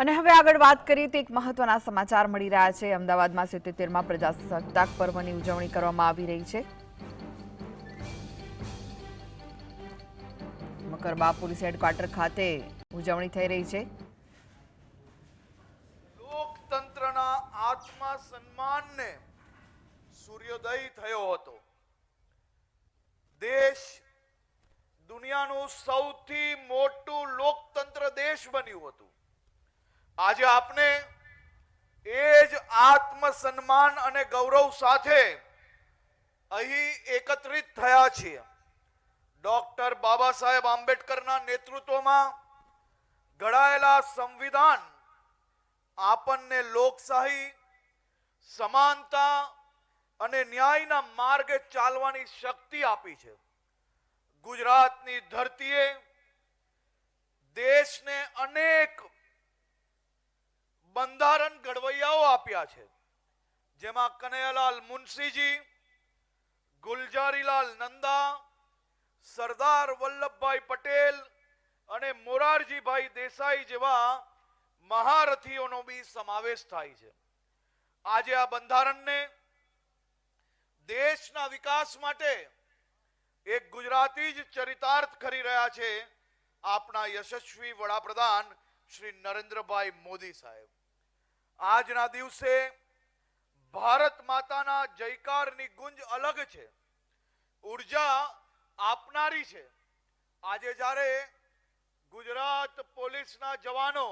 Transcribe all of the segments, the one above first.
અને હવે આગળ વાત કરીએ તો એક મહત્વના સમાચાર મળી રહ્યા છે। અમદાવાદમાં 77મા પ્રજાસત્તાક પર્વની ઉજવણી કરવામાં આવી રહી છે। મકરબા પોલીસ હેડક્વાર્ટર ખાતે ઉજવણી થઈ રહી છે। લોકતંત્રના આત્મસન્માનને સૂર્યોદય થયો હતો। દેશ દુનિયાનું સૌથી મોટું લોકતંત્ર દેશ બન્યું હતું। આજે આપને એ જ આત્મસન્માન અને ગૌરવ સાથે અહીં એકત્રિત થયા છીએ। ડોક્ટર બાબા સાહેબ આંબેડકરના નેતૃત્વમાં ઘડાયેલા સંવિધાન આપણને લોકશાહી, સમાનતા અને ન્યાયના માર્ગે ચાલવાની શક્તિ આપી છે। ગુજરાતની ધરતીએ દેશને અનેક બંધારણ ઘડવૈયાઓ આપ્યા છે, જેમાં કનૈયાલાલ મુનશીજી, ગુલજારીલાલ નંદા, સરદાર વલ્લભભાઈ પટેલ અને મોરારજીભાઈ દેસાઈ જેવા મહારથીઓનો બી સમાવેશ થાય છે। આજે આ બંધારણને દેશના વિકાસ માટે એક ગુજરાતી જ ચરિતાર્થ કરી રહ્યા છે આપણા યશસ્વી વડાપ્રધાન શ્રી નરેન્દ્રભાઈ મોદી સાહેબ। આજના દિવસે ભારત માતાના જયકારની ગુંજ અલગ છે, ઉર્જા આપનારી છે। આજે જ્યારે ગુજરાત પોલીસના જવાનો,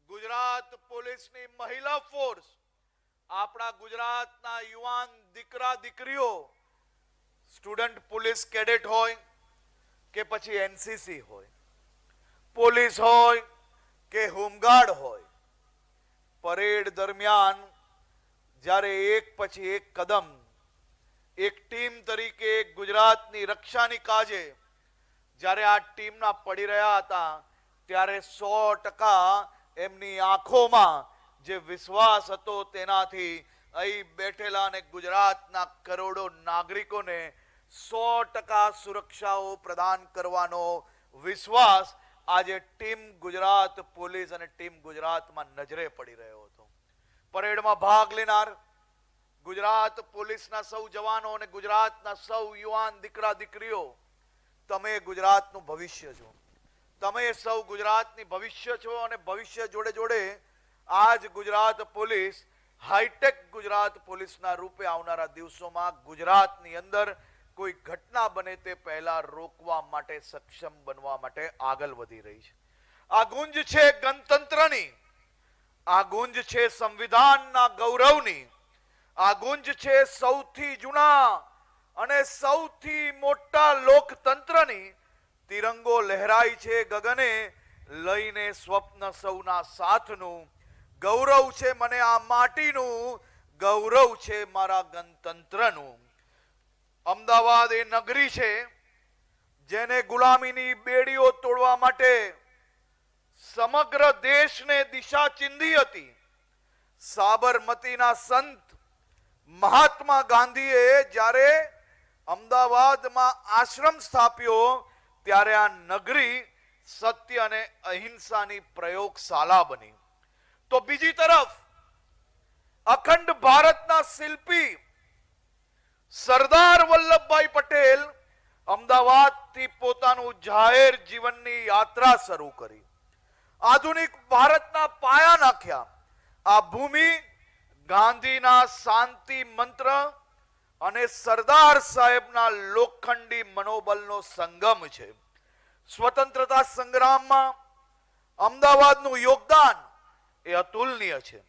ગુજરાત પોલીસની મહિલા ફોર્સ, આપણા ગુજરાતના યુવાન દીકરા દીકરીઓ, સ્ટુડન્ટ પોલીસ કેડેટ હોય કે પછી એનસીસી હોય, પોલીસ હોય કે હોમગાર્ડ હોય, પરેડ દરમિયાન જ્યારે એક પછી એક કદમ એક ટીમ તરીકે ગુજરાતની રક્ષાની કાજે જ્યારે આ ટીમના પડી રહ્યા હતા, ત્યારે 100% એમની આંખોમાં જે વિશ્વાસ હતો તેનાથી અહીં બેઠેલા અને ગુજરાતના કરોડો નાગરિકોને 100% સુરક્ષાઓ પ્રદાન કરવાનો વિશ્વાસ આજે ટીમ ગુજરાત પોલીસ અને ટીમ ગુજરાતમાં નજરે પડી રહ્યો હતો। પરેડમાં ભાગ લેનાર ગુજરાત પોલીસના સૌ જવાનો અને ગુજરાતના સૌ યુવાન દીકરા દીકરીઓ, તમે ગુજરાતનું ભવિષ્ય છો। તમે સૌ ગુજરાતની ભવિષ્ય છો અને ભવિષ્ય જોડે જોડે આજ ગુજરાત પોલીસ હાઈટેક ગુજરાત પોલીસના રૂપે આવનારા દિવસોમાં ગુજરાતની અંદર કોઈ ઘટના બને તે પહેલા રોકવા માટે સક્ષમ બનવા માટે આગળ વધી રહી છે। આ ગુંજ છે ગણતંત્રની, આ ગુંજ છે સંવિધાનના ગૌરવની, આ ગુંજ છે સૌથી જૂના અને સૌથી મોટા લોકતંત્રની। તિરંગો લહેરાય છે ગગને, લઈને સ્વપ્ન સૌના સાથનું, ગૌરવ છે મને આ માટીનું, ગૌરવ છે મારા ગણતંત્રનું। અમદાવાદ એ નગરી છે જેને ગુલામીની બેડીઓ તોડવા માટે સમગ્ર દેશને દિશા ચીંધી હતી। સાબરમતીના સંત મહાત્મા ગાંધીએ જ્યારે અમદાવાદમાં આશ્રમ સ્થાપ્યો ત્યારે આ નગરી સત્ય અને અહિંસાની પ્રયોગશાળા બની। તો બીજી તરફ અખંડ ભારતના શિલ્પી સરદાર વલ્લભભાઈ પટેલ અમદાવાદથી પોતાનું જાહેર જીવનની યાત્રા શરૂ કરી, આધુનિક ભારતના પાયા નાખ્યા। આ ભૂમિ ગાંધીના શાંતિ મંત્ર અને સરદાર સાહેબના લોખંડી મનોબળનો સંગમ છે। સ્વતંત્રતા સંગ્રામમાં અમદાવાદનું યોગદાન એ અતુલનીય છે।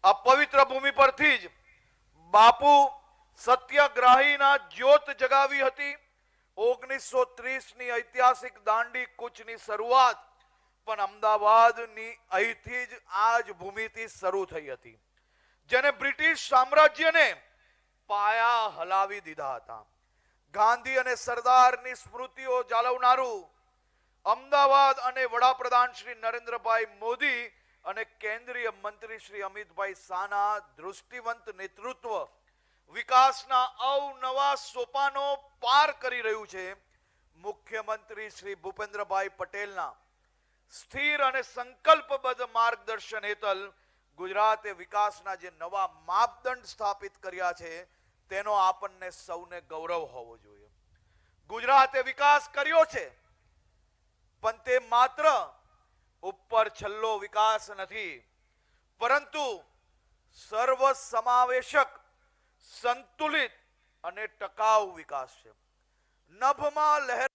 આ પવિત્ર ભૂમિ પરથી જ બાપુ સત્યાગ્રહીના જ્યોત જગાવી હતી। 1930ની ઐતિહાસિક દાંડી કૂચની શરૂઆત પણ અમદાવાદની અહીંથી જ આ જ ભૂમિથી શરૂ થઈ હતી, જેને બ્રિટિશ સામ્રાજ્યને પાયા હલાવી દીધા હતા। ગાંધી અને સરદારની સ્મૃતિઓ જાળવનારું અમદાવાદ અને વડાપ્રધાન શ્રી નરેન્દ્રભાઈ મોદી અને કેન્દ્રીય મંત્રી શ્રી અમિતભાઈ શાહના દૃષ્ટિવંત નેતૃત્વ વિકાસના અવનવા સોપાનો પાર કરી રહ્યું છે। મુખ્યમંત્રી શ્રી ભૂપેન્દ્રભાઈ પટેલના સ્થિર અને સંકલ્પબદ્ધ માર્ગદર્શન હેઠળ ગુજરાતે વિકાસના જે નવા માપદંડ સ્થાપિત કર્યા છે તેનો આપણને સૌને ગૌરવ હોવો જોઈએ. ગુજરાતે વિકાસ કર્યો છે, પણ તે માત્ર ઉપર છલ્લો વિકાસ નથી, પરંતુ સર્વ સમાવેશક, સંતુલિત અને ટકાઉ વિકાસ છે. નભમાં લહેરા